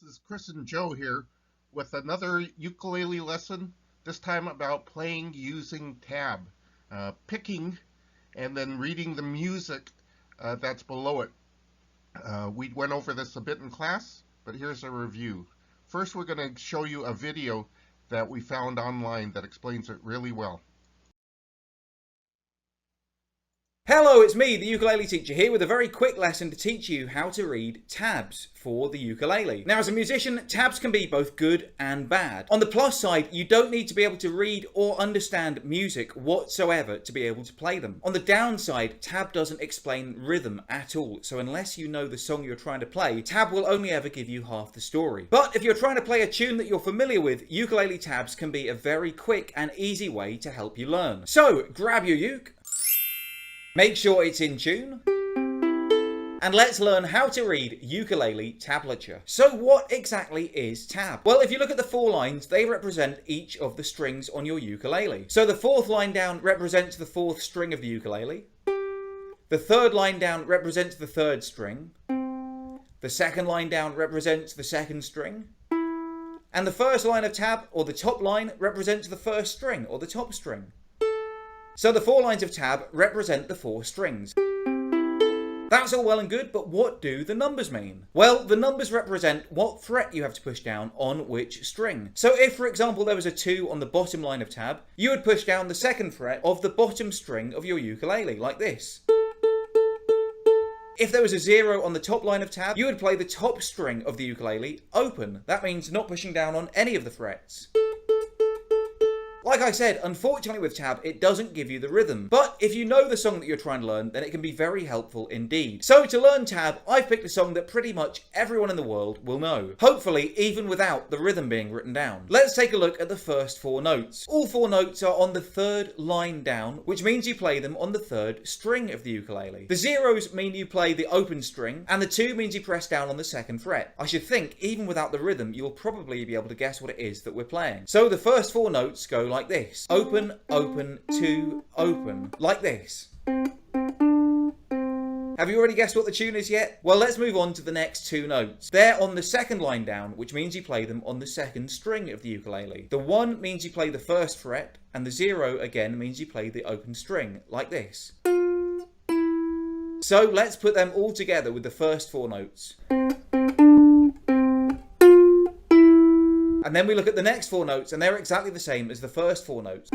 This is Chris and Joe here with another ukulele lesson, this time about playing using tab, picking and then reading the music that's below it. We went over this a bit in class, but here's a review. First, we're going to show you a video that we found online that explains it really well. Hello, it's me, the ukulele teacher, here with a very quick lesson to teach you how to read tabs for the ukulele. Now, as a musician, tabs can be both good and bad. On the plus side, you don't need to be able to read or understand music whatsoever to be able to play them. On the downside, tab doesn't explain rhythm at all, so unless you know the song you're trying to play, tab will only ever give you half the story. But if you're trying to play a tune that you're familiar with, ukulele tabs can be a very quick and easy way to help you learn. So, grab your uke, make sure it's in tune, and let's learn how to read ukulele tablature. So what exactly is tab? Well, if you look at the 4 lines, they represent each of the strings on your ukulele. So the 4th line down represents the 4th string of the ukulele. The 3rd line down represents the 3rd string. The 2nd line down represents the 2nd string. And the 1st line of tab, or the top line, represents the 1st string, or the top string. So the 4 lines of tab represent the 4 strings. That's all well and good, but what do the numbers mean? Well, the numbers represent what fret you have to push down on which string. So if, for example, there was a 2 on the bottom line of tab, you would push down the 2nd fret of the bottom string of your ukulele, like this. If there was a 0 on the top line of tab, you would play the top string of the ukulele open. That means not pushing down on any of the frets. Like I said, unfortunately with tab, it doesn't give you the rhythm. But if you know the song that you're trying to learn, then it can be very helpful indeed. So to learn tab, I've picked a song that pretty much everyone in the world will know. Hopefully, even without the rhythm being written down. Let's take a look at the first 4 notes. All 4 notes are on the 3rd line down, which means you play them on the 3rd string of the ukulele. The 0s mean you play the open string, and the 2 means you press down on the 2nd fret. I should think, even without the rhythm, you'll probably be able to guess what it is that we're playing. So the first 4 notes go like this. Open, open, 2, open. Like this. Have you already guessed what the tune is yet? Well, let's move on to the next 2 notes. They're on the 2nd line down, which means you play them on the 2nd string of the ukulele. The 1 means you play the 1st fret, and the 0 again means you play the open string, like this. So let's put them all together with the first 4 notes. And then we look at the next 4 notes, and they're exactly the same as the first 4 notes.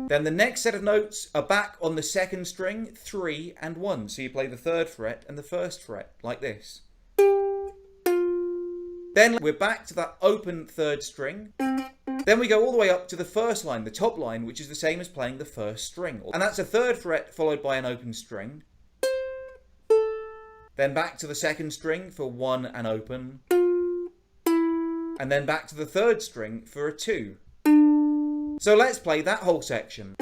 Then the next set of notes are back on the 2nd string, 3 and 1. So you play the 3rd fret and the 1st fret, like this. Then we're back to that open 3rd string. Then we go all the way up to the 1st line, the top line, which is the same as playing the 1st string. And that's a 3rd fret followed by an open string. Then back to the 2nd string for 1 and open. And then back to the 3rd string for a 2. So let's play that whole section.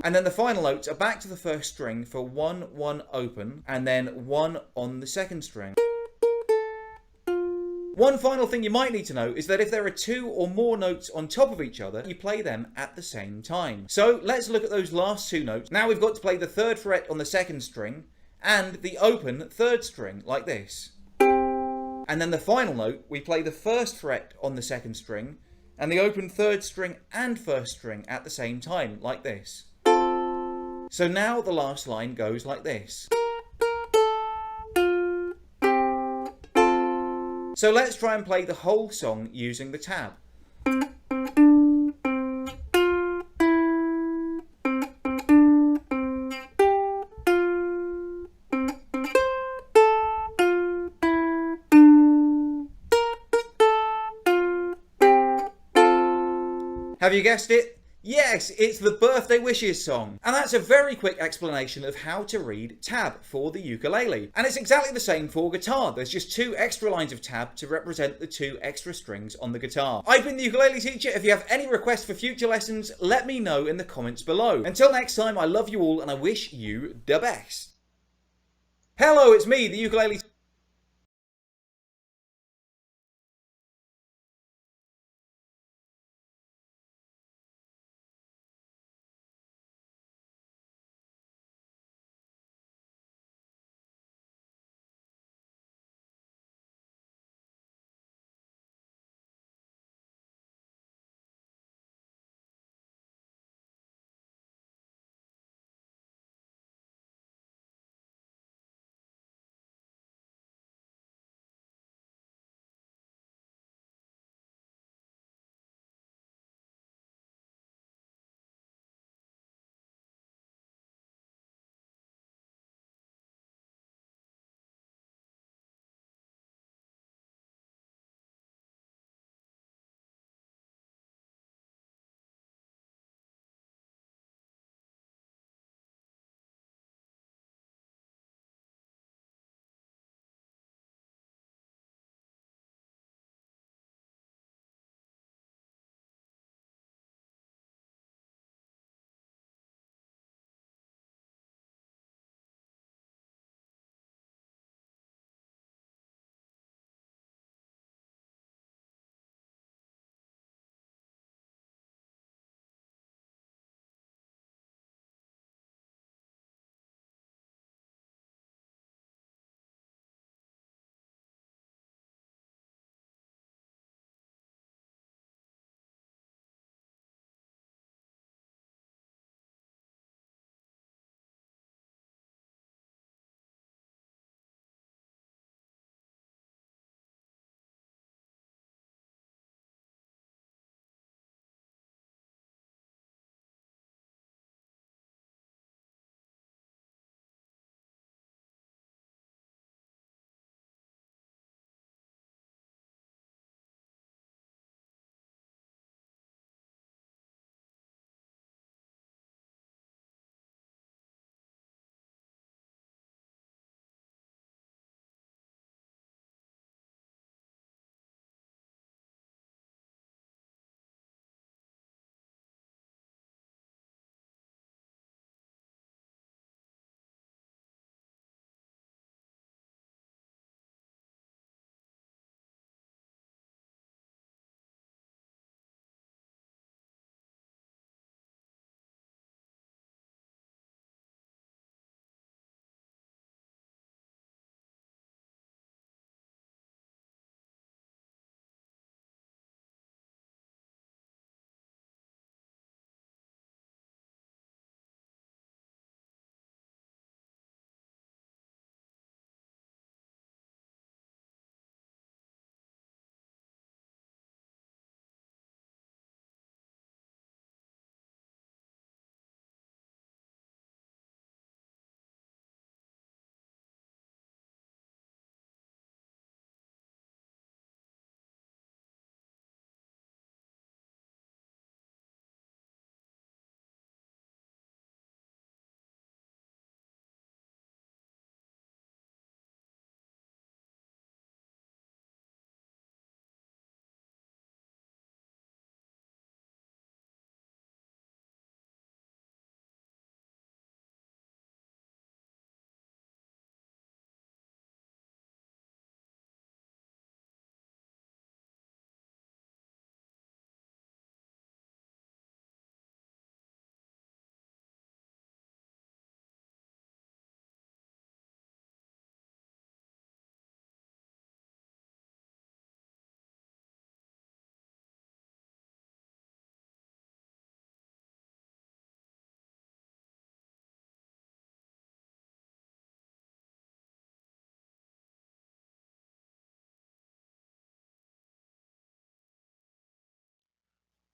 And then the final notes are back to the 1st string for 1, 1 open, and then 1 on the 2nd string. One final thing you might need to know is that if there are 2 or more notes on top of each other, you play them at the same time. So let's look at those last 2 notes. Now we've got to play the 3rd fret on the 2nd string, and the open 3rd string, like this. And then the final note, we play the 1st fret on the 2nd string, and the open 3rd string and 1st string at the same time, like this. So now the last line goes like this. So let's try and play the whole song using the tab. Have you guessed it? Yes, it's the Birthday Wishes song. And that's a very quick explanation of how to read tab for the ukulele. And it's exactly the same for guitar. There's just 2 extra lines of tab to represent the 2 extra strings on the guitar. I've been the ukulele teacher. If you have any requests for future lessons, let me know in the comments below. Until next time, I love you all and I wish you the best. Hello, it's me, the ukulele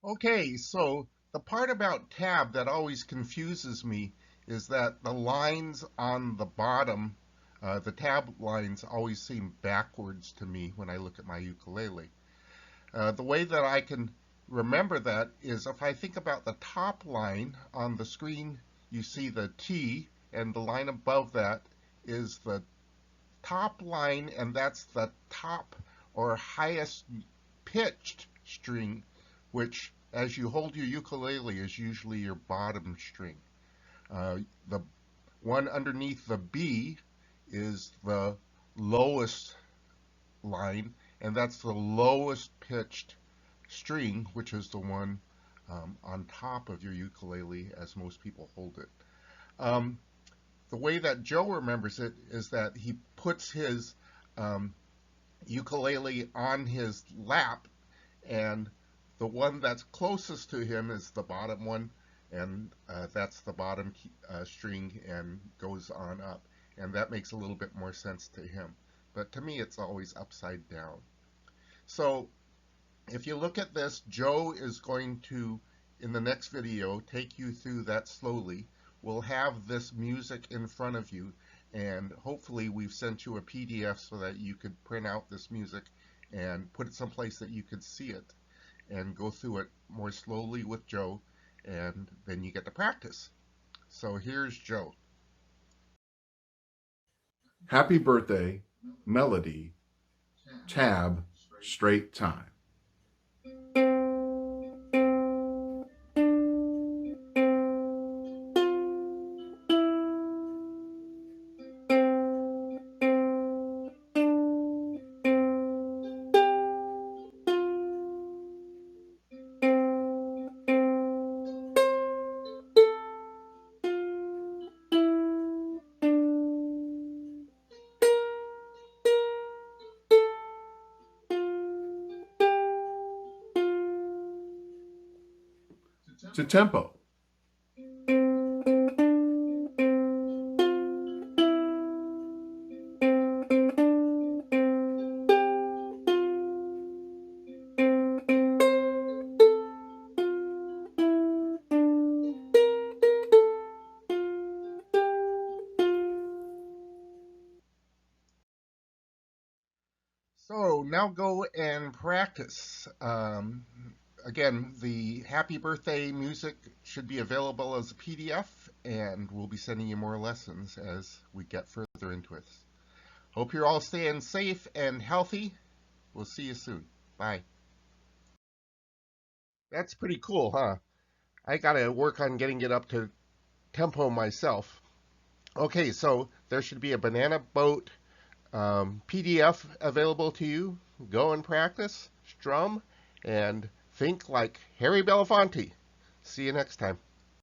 Okay, so the part about tab that always confuses me is that the lines on the bottom, the tab lines always seem backwards to me when I look at my ukulele. The way that I can remember that is if I think about the top line on the screen, you see the T, and the line above that is the top line, and that's the top or highest pitched string, which as you hold your ukulele is usually your bottom string. The one underneath the B is the lowest line, and that's the lowest pitched string, which is the one on top of your ukulele as most people hold it. Um, the way that Joe remembers it is that he puts his um, ukulele on his lap, and the one that's closest to him is the bottom one, and that's the bottom string and goes on up. And that makes a little bit more sense to him. But to me, it's always upside down. So if you look at this, Joe is going to, in the next video, take you through that slowly. We'll have this music in front of you, and hopefully we've sent you a PDF so that you could print out this music and put it someplace that you could see it and go through it more slowly with Joe, and then you get to practice. So here's Joe. Happy birthday, melody, tab, straight time. To tempo. So now go and practice. Again, the happy birthday music should be available as a PDF, and we'll be sending you more lessons as we get further into it. Hope you're all staying safe and healthy. We'll see you soon. Bye. That's pretty cool, huh? I gotta work on getting it up to tempo myself. Okay, so there should be a banana boat PDF available to you. Go and practice, strum, and think like Harry Belafonte. See you next time.